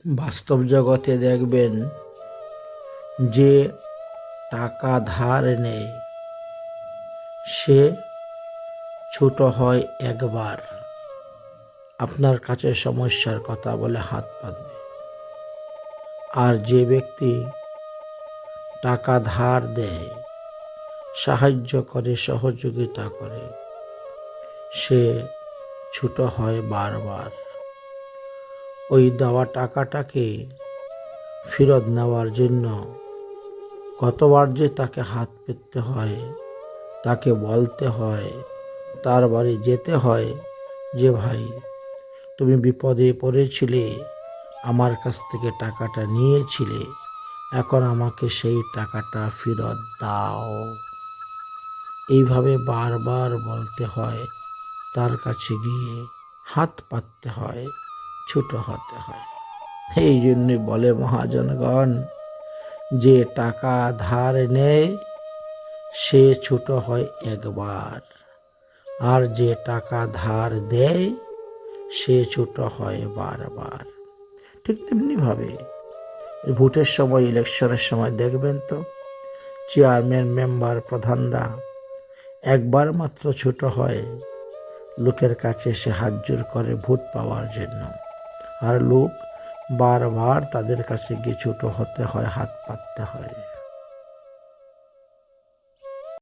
বাস্তব জগতে দেখবেন যে টাকা ধার নেয় সে ছোট হয় একবার, আপনার কাছে সমস্যার কথা বলে হাত পাতবে। আর যে ব্যক্তি টাকা ধার দেয়, সাহায্য করে, সহযোগিতা করে, সে ছোট হয় বারবার। ওই দেওয়া টাকাটাকে ফেরত নেওয়ার জন্য কতবার যে তাকে হাত পেতে হয়, তাকে বলতে হয়, তার বাড়ি যেতে হয় যে ভাই তুমি বিপদে পড়েছিলে, আমার কাছ থেকে টাকাটা নিয়েছিলে, এখন আমাকে সেই টাকাটা ফেরত দাও। এইভাবে বারবার বলতে হয়, তার কাছে গিয়ে হাত পাততে হয়, ছোট হতে হয়। এই জন্যই বলে মহাজনগণ, যে টাকা ধার নেয় সে ছোট হয় একবার, আর যে টাকা ধার দেয় সে ছোট হয় বারবার। ঠিক তেমনি ভাবে ভোটের সময়, ইলেকশনের সময় দেখবেন তো চেয়ারম্যান, মেম্বার, প্রধানরা একবার মাত্র ছোট হয়, লোকের কাছে সে হাত জোর করে ভোট পাওয়ার জন্য, আর লোক বারবার তাদের কাছে গিয়ে ছোট হতে হয়, হাত পাততে হয়।